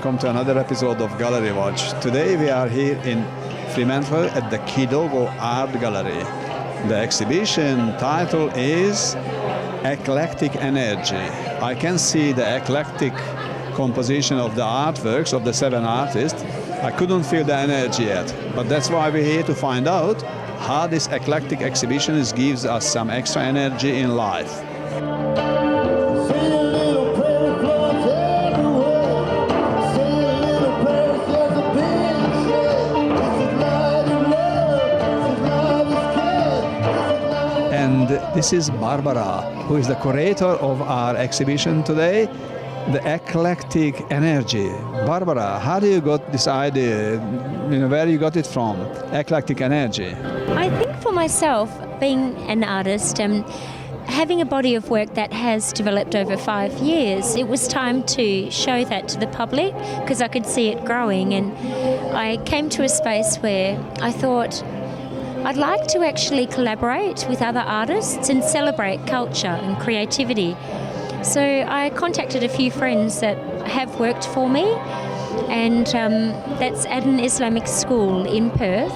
welcome to another episode of Gallery Watch. Today we are here in Fremantle at the Kidogo Art Gallery. The exhibition title is Eclectic Energy. I can see the eclectic composition of the artworks of the 7 artists. I couldn't feel the energy yet, but that's why we're here to find out how this eclectic exhibition gives us some extra energy in life. And this is Barbara, who is the curator of our exhibition today, the eclectic energy. Barbara, how do you got this idea? Where you got it from? Eclectic energy. I think for myself, being an artist and having a body of work that has developed over 5 years, it was time to show that to the public because I could see it growing, and I came to a space where I thought I'd like to actually collaborate with other artists and celebrate culture and creativity. So I contacted a few friends that have worked for me, and that's at an Islamic school in Perth,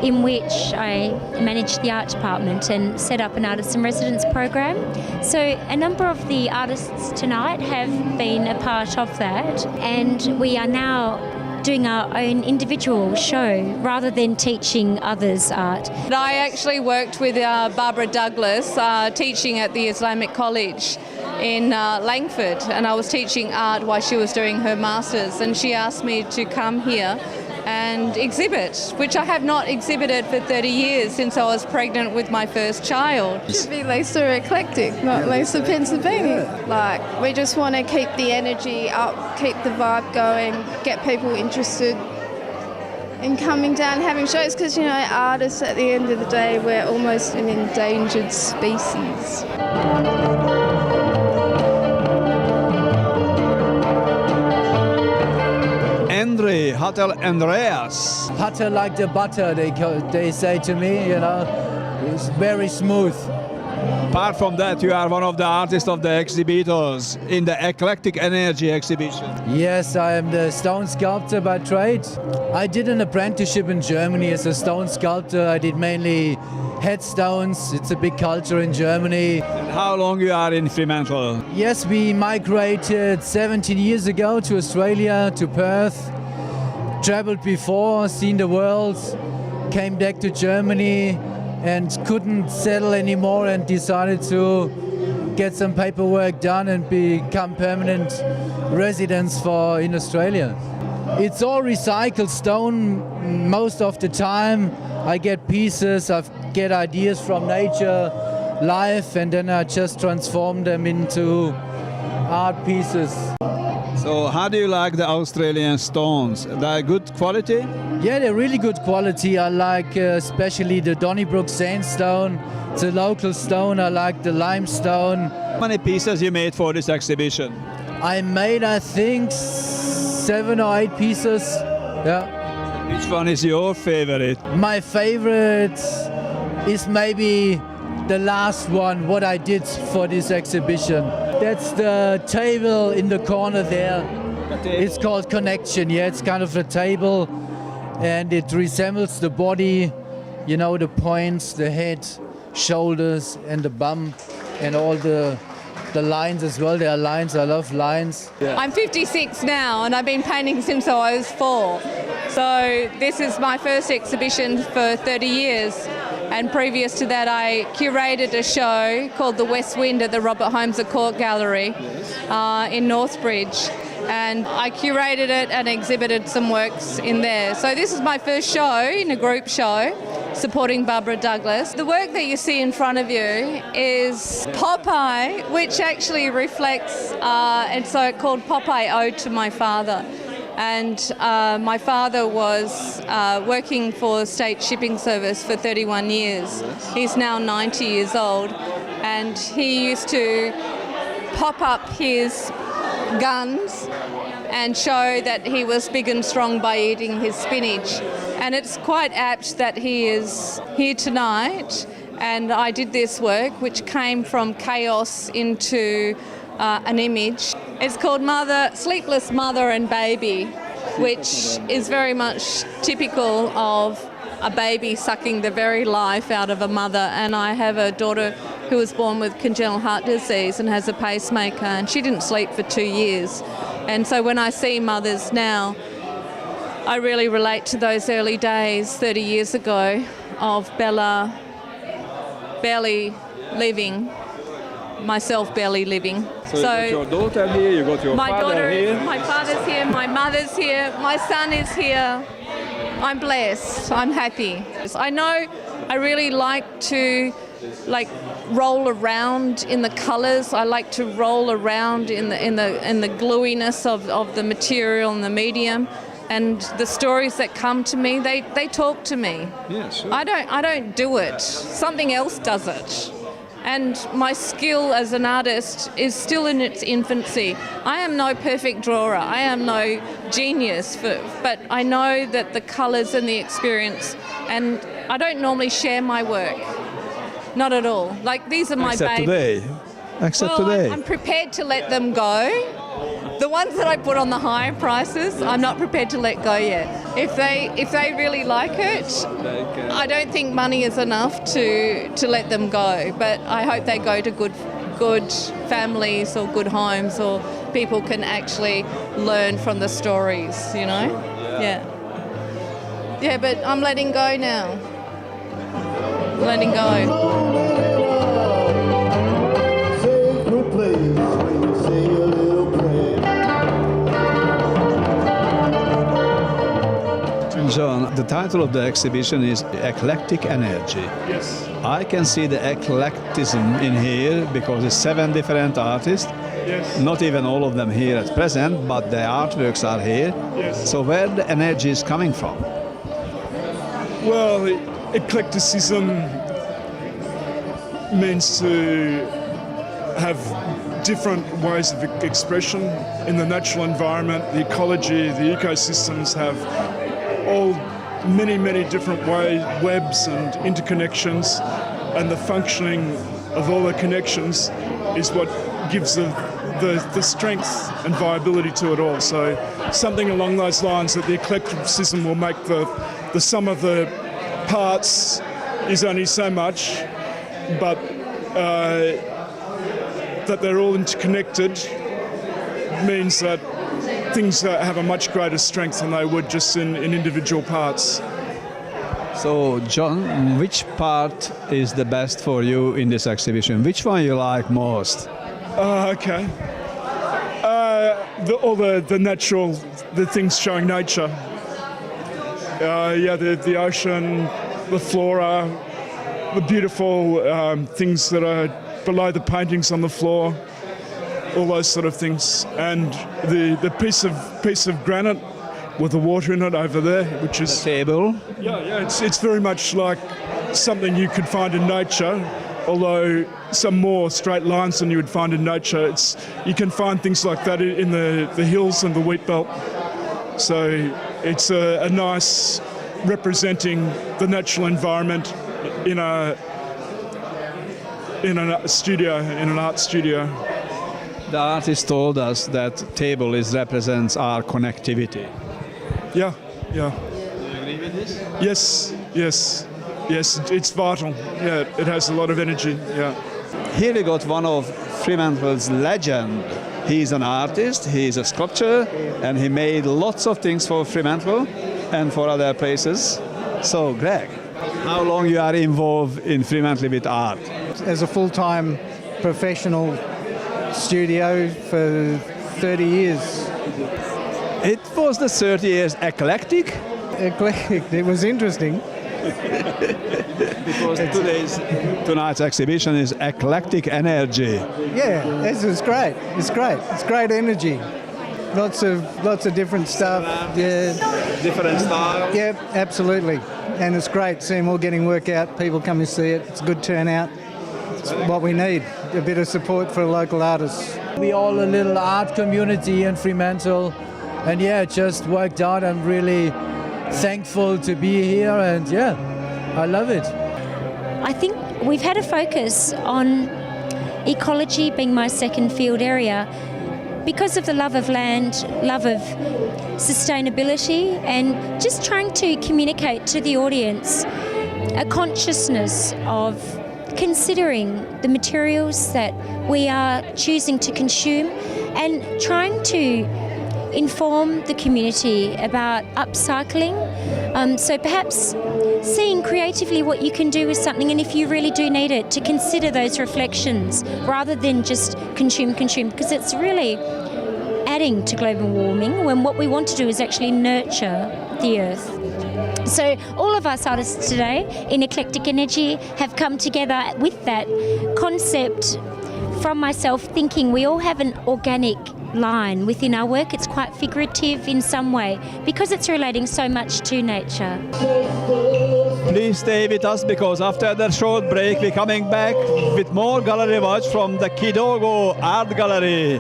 in which I managed the art department and set up an artist in residence program. So a number of the artists tonight have been a part of that, and we are now doing our own individual show rather than teaching others art. I actually worked with Barbara Douglas teaching at the Islamic College in Langford, and I was teaching art while she was doing her masters, and she asked me to come here and exhibit, which I have not exhibited for 30 years since I was pregnant with my first child. It should be Lisa Eclectic, not Lisa Pennsylvania. Like, we just want to keep the energy up, keep the vibe going, get people interested in coming down having shows, because, artists at the end of the day, we're almost an endangered species. Andre, Hotel Andreas. Butter like the butter, they say to me, it's very smooth. Apart from that, you are one of the artists of the exhibitors in the Eclectic Energy exhibition. Yes, I am the stone sculptor by trade. I did an apprenticeship in Germany as a stone sculptor. I did mainly headstones. It's a big culture in Germany. And how long you are in Fremantle? Yes, we migrated 17 years ago to Australia, to Perth. Traveled before, seen the world, came back to Germany and couldn't settle anymore and decided to get some paperwork done and become permanent residents in Australia. It's all recycled stone most of the time. I get pieces, I get ideas from nature, life, and then I just transform them into art pieces. So how do you like the Australian stones? They're good quality? Yeah, they're really good quality. I like especially the Donnybrook sandstone. It's a local stone. I like the limestone. How many pieces you made for this exhibition? I made, I think, 7 or 8 pieces. Yeah. Which one is your favorite? My favorite is maybe the last one, what I did for this exhibition. That's the table in the corner there. It's called Connection. Yeah, it's kind of a table, and it resembles the body, the points, the head, shoulders, and the bum, and all the lines as well. There are lines. I love lines. Yeah. I'm 56 now, and I've been painting since I was 4. So this is my first exhibition for 30 years. And previous to that, I curated a show called The West Wind at the Robert Holmes at Court Gallery in Northbridge. And I curated it and exhibited some works in there. So this is my first show in a group show supporting Barbara Douglas. The work that you see in front of you is Popeye, which actually reflects, and so called Popeye Ode to my father. And my father was working for State Shipping Service for 31 years. He's now 90 years old, and he used to pop up his guns and show that he was big and strong by eating his spinach. And it's quite apt that he is here tonight, and I did this work which came from chaos into an image. It's called Sleepless Mother and Baby, which is very much typical of a baby sucking the very life out of a mother. And I have a daughter who was born with congenital heart disease and has a pacemaker, and she didn't sleep for 2 years. And so when I see mothers now, I really relate to those early days 30 years ago of Bella barely living, myself barely living. So you got your daughter here, you got your father here. My father's here, my mother's here, my son is here. I'm blessed, I'm happy. I know I really like to roll around in the colours. I like to roll around in the gluiness of the material and the medium. And the stories that come to me, they talk to me. Yeah, sure. I don't do it. Something else does it. And my skill as an artist is still in its infancy. I am no perfect drawer. I am no genius, but I know that the colours and the experience, and I don't normally share my work. Not at all. Like, these are my babies. Except today. I'm prepared to let them go. The ones that I put on the higher prices, I'm not prepared to let go yet. If they really like it, I don't think money is enough to let them go. But I hope they go to good families or good homes, or people can actually learn from the stories, you know? Yeah. Yeah, but I'm letting go now. Letting go. John, the title of the exhibition is Eclectic Energy. Yes. I can see the eclecticism in here because it's 7 different artists. Yes. Not even all of them here at present, but the artworks are here. Yes. So where the energy is coming from? Well, eclecticism means to have different ways of expression in the natural environment. The ecology, the ecosystems have all many different webs and interconnections, and the functioning of all the connections is what gives the strength and viability to it all. So something along those lines, that the eclecticism will make the sum of the parts is only so much, but that they're all interconnected means that things have a much greater strength than they would just in individual parts. So, John, which part is the best for you in this exhibition? Which one you like most? Okay. All the natural, the things showing nature. The ocean, the flora, the beautiful things that are below the paintings on the floor, all those sort of things, and the piece of granite with the water in it over there, which is the table. Yeah, it's very much like something you could find in nature, although some more straight lines than you would find in nature. You can find things like that in the hills and the wheat belt. So it's a nice representing the natural environment in an art studio. The artist told us that table represents our connectivity. Yeah. Do you agree with this? Yes, it's vital. Yeah, it has a lot of energy, yeah. Here we got one of Fremantle's legend. He's an artist, he's a sculptor, and he made lots of things for Fremantle and for other places. So, Greg, how long you are involved in Fremantle with art? As a full-time professional studio for 30 years. It was the 30 years eclectic? Eclectic, it was interesting. Because tonight's exhibition is Eclectic Energy. Yeah, it's great. It's great. It's great energy. Lots of different stuff. Yeah. Different styles. Yeah, absolutely. And it's great seeing them all getting work out. People come and see it. It's a good turnout. It's what we need. A bit of support for local artists. We all a little art community in Fremantle, and yeah, it just worked out. I'm really thankful to be here, and yeah, I love it. I think we've had a focus on ecology being my second field area, because of the love of land, love of sustainability, and just trying to communicate to the audience a consciousness of considering the materials that we are choosing to consume and trying to inform the community about upcycling. So perhaps seeing creatively what you can do with something, and if you really do need it, to consider those reflections rather than just consume, because it's really adding to global warming when what we want to do is actually nurture the earth. So all of us artists today in Eclectic Energy have come together with that concept from myself, thinking we all have an organic line within our work. It's quite figurative in some way because it's relating so much to nature. Please stay with us, because after the short break we're coming back with more gallery watch from the Kidogo Art Gallery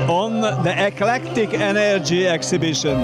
on the Eclectic Energy exhibition.